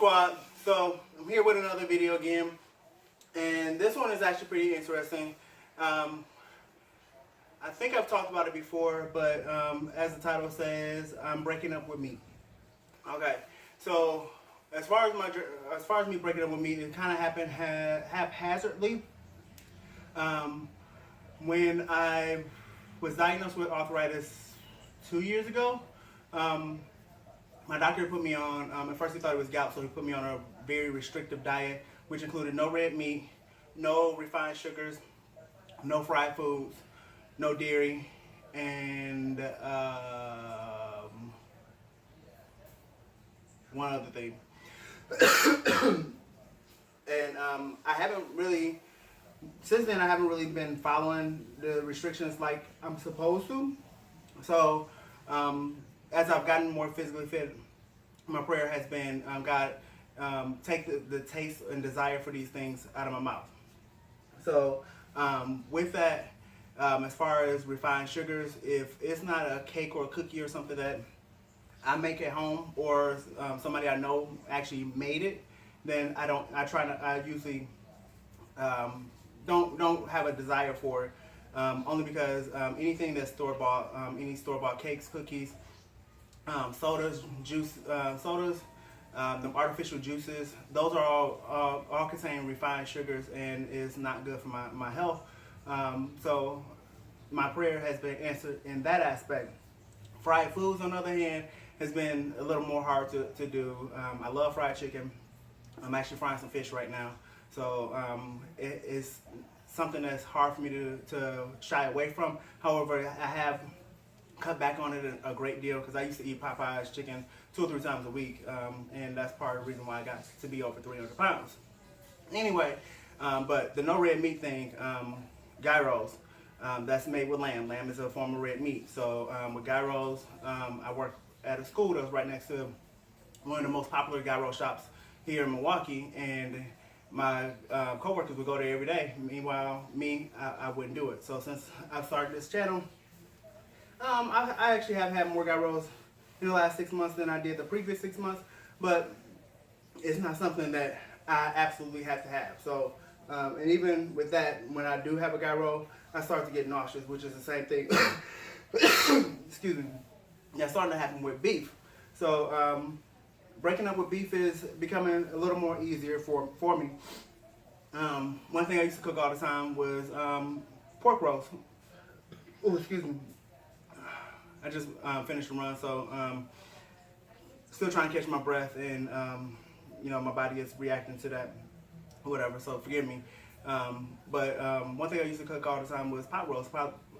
squad? So I'm here with another video again, and this one is actually pretty interesting. I think I've talked about it before, but as the title says, I'm breaking up with meat. Okay, so as far as me breaking up with meat, it kind of happened haphazardly. When I was diagnosed with arthritis 2 years ago, my doctor put me on, at first he thought it was gout, so he put me on a very restrictive diet, which included no red meat, no refined sugars, no fried foods, no dairy, and one other thing. And I haven't really, since then I haven't really been following the restrictions like I'm supposed to. So as I've gotten more physically fit, my prayer has been, God, take the taste and desire for these things out of my mouth. So with that, as far as refined sugars, if it's not a cake or a cookie or something that I make at home, or somebody I know actually made it, then I usually don't have a desire for it. Only because anything that's store-bought, any store-bought cakes, cookies, sodas, sodas, the artificial juices, those are all contain refined sugars, and is not good for my health. So my prayer has been answered in that aspect. Fried foods, on the other hand, has been a little more hard to do. I love fried chicken. I'm actually frying some fish right now. So it's something that's hard for me to shy away from. However, I have cut back on it a great deal, because I used to eat Popeye's chicken 2 or 3 times a week, and that's part of the reason why I got to be over 300 pounds. Anyway, but the no red meat thing, gyros, that's made with lamb. Lamb is a form of red meat. So with gyros, I work at a school that was right next to one of the most popular gyro shops here in Milwaukee, and my coworkers would go there every day. Meanwhile, I wouldn't do it. So since I've started this channel, I actually have had more gyros in the last 6 months than I did the previous 6 months, but it's not something that I absolutely have to have. So, and even with that, when I do have a gyro, I start to get nauseous, which is the same thing. Excuse me. That's starting to happen with beef. So, breaking up with beef is becoming a little more easier for me. One thing I used to cook all the time was pork roast. Oh, excuse me. I just finished a run, so still trying to catch my breath, and you know, my body is reacting to that, whatever. So forgive me. But one thing I used to cook all the time was pot roast,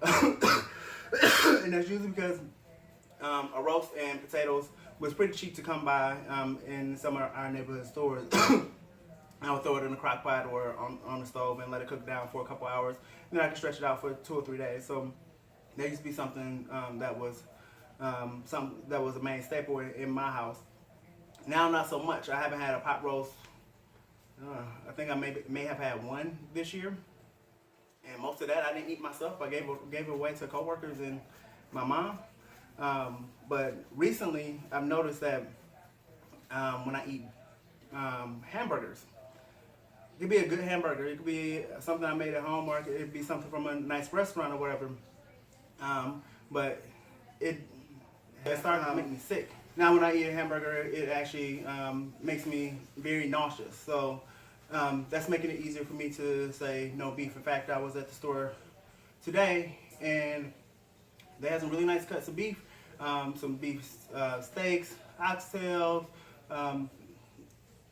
and that's usually because a roast and potatoes was pretty cheap to come by in some of our neighborhood stores. I would throw it in a crock pot or on the stove and let it cook down for a couple hours, and then I could stretch it out for 2 or 3 days. So there used to be something that was a main staple in my house. Now, not so much. I haven't had a pot roast. I think I may have had one this year, and most of that I didn't eat myself. I gave it away to coworkers and my mom. But recently, I've noticed that when I eat hamburgers, it could be a good hamburger, it could be something I made at home, or it could be something from a nice restaurant or whatever. But it started to make me sick. Now when I eat a hamburger, it actually makes me very nauseous. So that's making it easier for me to say no beef. In fact, I was at the store today, and they had some really nice cuts of beef, some beef steaks, oxtails.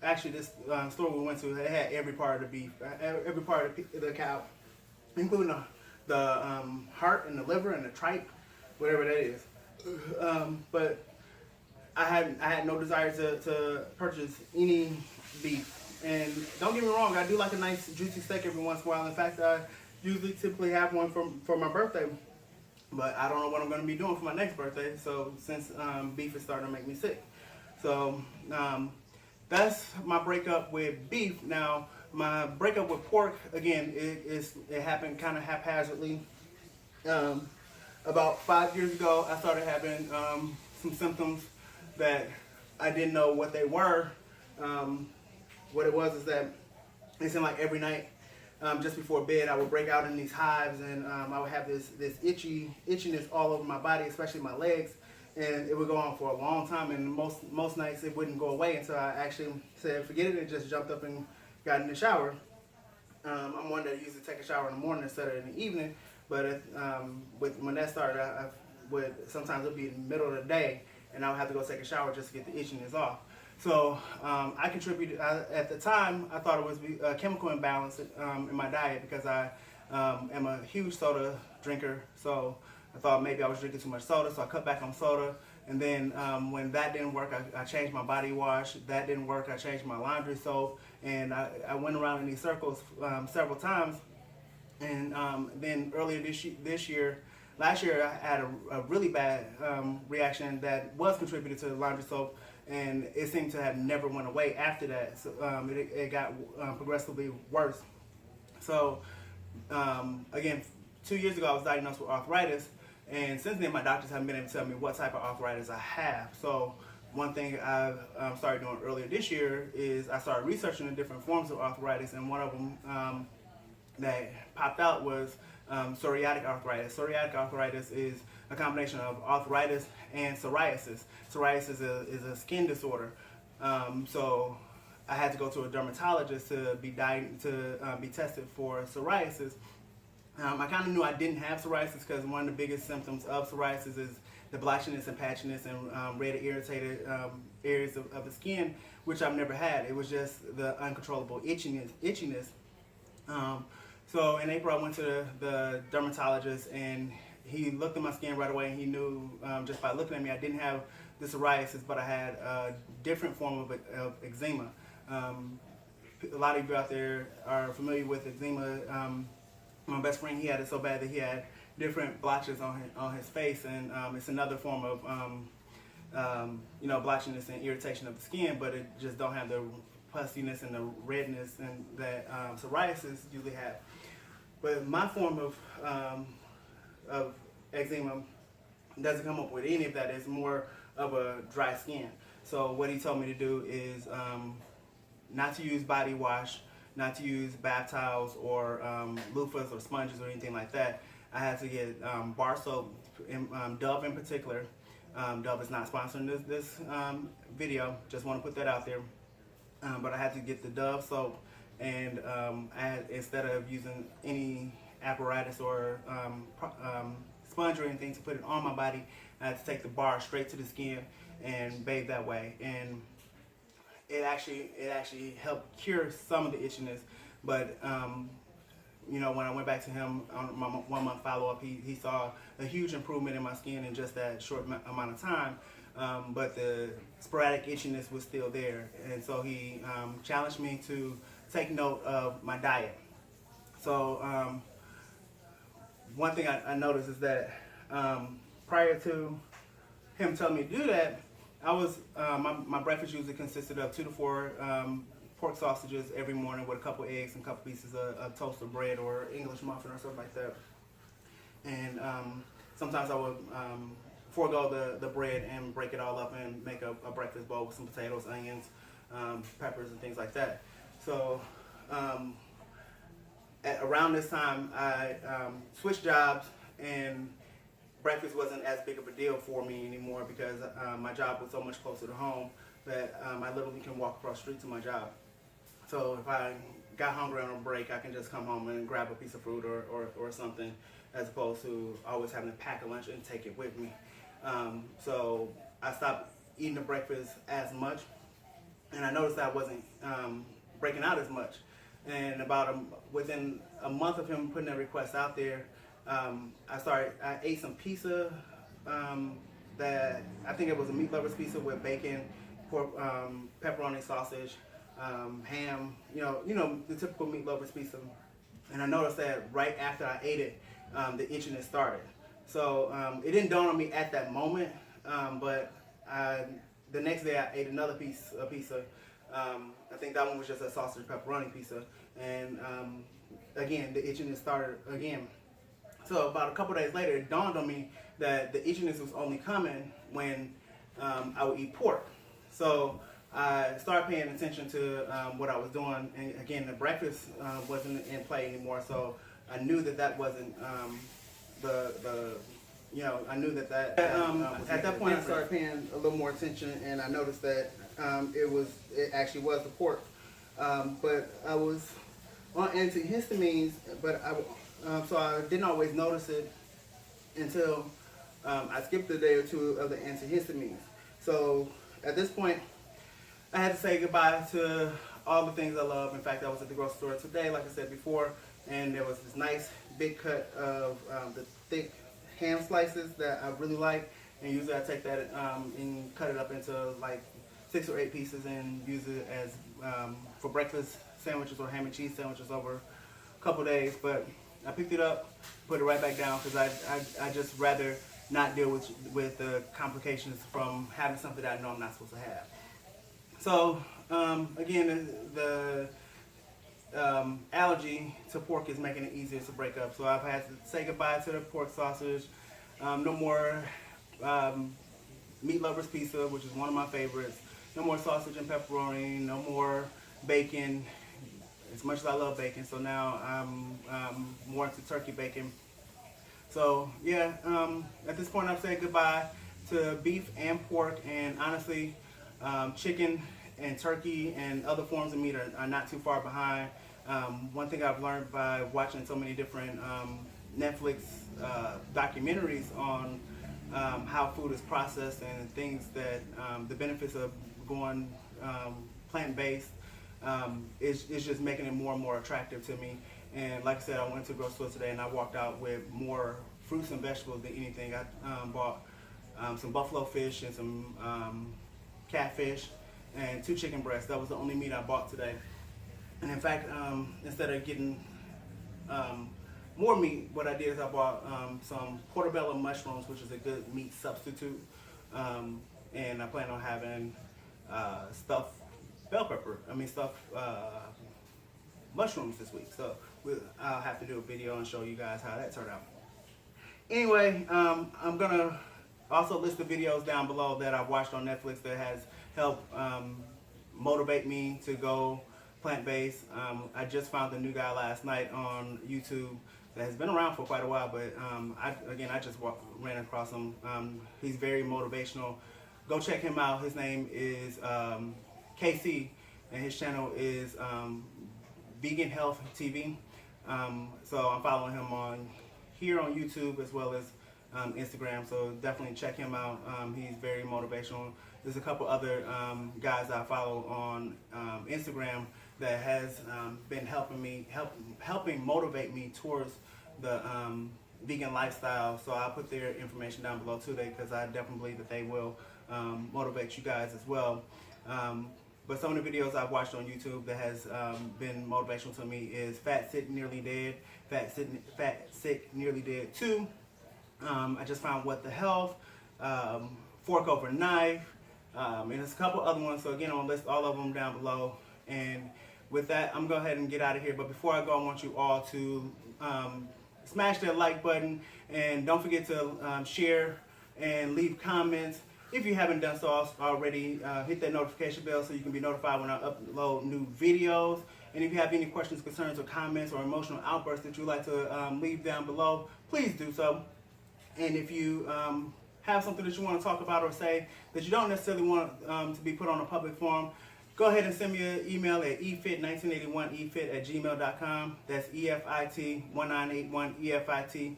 Actually, this store we went to, they had every part of the beef, every part of the cow, including the heart and the liver and the tripe, whatever that is. But I had no desire to purchase any beef. And don't get me wrong, I do like a nice juicy steak every once in a while. In fact, I usually typically have one for my birthday. But I don't know what I'm going to be doing for my next birthday. So since beef is starting to make me sick. So that's my breakup with beef. Now, my breakup with pork, again, it happened kind of haphazardly. About 5 years ago, I started having some symptoms that I didn't know what they were what it was is that it seemed like every night, just before bed, I would break out in these hives, and I would have this itchiness all over my body, especially my legs, and it would go on for a long time. And most nights it wouldn't go away until I actually said, "Forget it," and just jumped up and got in the shower. I'm one that used to take a shower in the morning instead of in the evening, but when that started, I would sometimes it'd be in the middle of the day, and I would have to go take a shower just to get the itchiness off. So I contributed, at the time, I thought it was a chemical imbalance in my diet, because I am a huge soda drinker. So I thought maybe I was drinking too much soda, so I cut back on soda. And then when that didn't work, I changed my body wash. That didn't work, I changed my laundry soap. And I went around in these circles several times. And then earlier last year, I had a really bad reaction that was contributed to the laundry soap, and it seemed to have never went away after that. So it got progressively worse. So again, 2 years ago, I was diagnosed with arthritis, and since then, my doctors haven't been able to tell me what type of arthritis I have. So one thing I've started doing earlier this year is I started researching the different forms of arthritis, and one of them that popped out was psoriatic arthritis. Psoriatic arthritis is a combination of arthritis and psoriasis. Psoriasis is a skin disorder. So I had to go to a dermatologist to be tested for psoriasis. I kind of knew I didn't have psoriasis because one of the biggest symptoms of psoriasis is the blotchiness and patchiness and red irritated areas of the skin, which I've never had. It was just the uncontrollable itchiness. So in April, I went to the dermatologist, and he looked at my skin right away, and he knew just by looking at me I didn't have the psoriasis, but I had a different form of eczema. A lot of you out there are familiar with eczema. My best friend, he had it so bad that he had different blotches on his face, and it's another form of blotchiness and irritation of the skin, but it just don't have the pussiness and the redness and that psoriasis usually have. But my form of eczema doesn't come up with any of that. It's more of a dry skin. So what he told me to do is not to use body wash, not to use bath towels or loofahs or sponges or anything like that. I had to get bar soap, Dove in particular. Dove is not sponsoring this video, just want to put that out there. But I had to get the Dove soap, and instead of using any apparatus or sponge or anything to put it on my body, I had to take the bar straight to the skin and bathe that way. And it actually helped cure some of the itchiness. But when I went back to him on my 1 month follow-up, he saw a huge improvement in my skin in just that short amount of time. But the sporadic itchiness was still there, and so he challenged me to take note of my diet. So one thing I noticed is that prior to him telling me to do that, I was my breakfast usually consisted of 2 to 4 pork sausages every morning with a couple eggs and a couple pieces of toasted bread or English muffin or something like that. And sometimes I would forego the bread and break it all up and make a breakfast bowl with some potatoes, onions, peppers, and things like that. So around this time, I switched jobs, and breakfast wasn't as big of a deal for me anymore because my job was so much closer to home that I literally can walk across the street to my job. So if I got hungry on a break, I can just come home and grab a piece of fruit or something, as opposed to always having to pack a lunch and take it with me. So I stopped eating the breakfast as much, and I noticed that I wasn't breaking out as much. And within a month of him putting that request out there, I ate some pizza that I think it was a meat lovers pizza with bacon, pork, pepperoni, sausage, ham, the typical meat lovers pizza. And I noticed that right after I ate it, the itchiness started. So it didn't dawn on me at that moment, but the next day I ate another piece of pizza. I think that one was just a sausage pepperoni pizza, and again the itchiness started again. So about a couple days later, it dawned on me that the itchiness was only coming when I would eat pork. So I started paying attention to what I was doing, and again, the breakfast wasn't in play anymore, so I knew that wasn't I knew that at that point I started paying a little more attention, and I noticed that it actually was the pork, but I was on antihistamines, but so I didn't always notice it until I skipped a day or two of the antihistamines. So at this point, I had to say goodbye to all the things I love. In fact, I was at the grocery store today, like I said before, and there was this nice big cut of the thick ham slices that I really like. And usually I take that and cut it up into like 6 or 8 pieces and use it as for breakfast sandwiches or ham and cheese sandwiches over a couple days. But I picked it up, put it right back down because I just rather not deal with the complications from having something that I know I'm not supposed to have. So again, the allergy to pork is making it easier to break up. So I've had to say goodbye to the pork sausage. No more meat lovers pizza, which is one of my favorites. No more sausage and pepperoni. No more bacon, as much as I love bacon. So now I'm more into turkey bacon. So yeah, at this point I've said goodbye to beef and pork, and honestly, chicken and turkey and other forms of meat are not too far behind. One thing I've learned by watching so many different Netflix documentaries on how food is processed and things that the benefits of going plant-based is just making it more and more attractive to me. And like I said, I went to the grocery store today and I walked out with more fruits and vegetables than anything. I bought some buffalo fish and some catfish and 2 chicken breasts. That was the only meat I bought today. And in fact, instead of getting more meat, what I did is I bought some portobello mushrooms, which is a good meat substitute. And I plan on having stuffed mushrooms this week. So I'll have to do a video and show you guys how that turned out. Anyway, I'm gonna also list the videos down below that I've watched on Netflix that has helped motivate me to go plant-based. I just found a new guy last night on YouTube that has been around for quite a while, but I just ran across him. He's very motivational. Go check him out. His name is KC, and his channel is Vegan Health TV. So I'm following him on YouTube as well as Instagram, so definitely check him out. He's very motivational. There's a couple other guys I follow on Instagram that has been helping motivate me towards the vegan lifestyle. So I'll put their information down below too, because I definitely believe that they will motivate you guys as well. But some of the videos I've watched on YouTube that has been motivational to me is Fat, Sick, Nearly Dead, Fat, Sick, Nearly Dead 2. I just found What the Health, Fork Over Knife, and there's a couple other ones. So again, I'll list all of them down below. And with that, I'm going to go ahead and get out of here. But before I go, I want you all to smash that like button, and don't forget to share and leave comments. If you haven't done so already, hit that notification bell so you can be notified when I upload new videos. And if you have any questions, concerns, or comments or emotional outbursts that you'd like to leave down below, please do so. And if you have something that you want to talk about or say that you don't necessarily want to be put on a public forum, go ahead and send me an email at efit1981efit@gmail.com. That's EFIT1981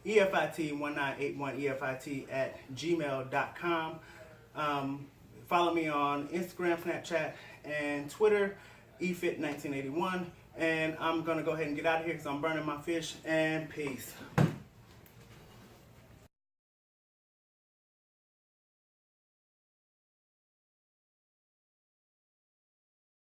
EFIT1981 EFIT@gmail.com. Follow me on Instagram, Snapchat, and Twitter, efit1981. And I'm going to go ahead and get out of here because I'm burning my fish. And peace.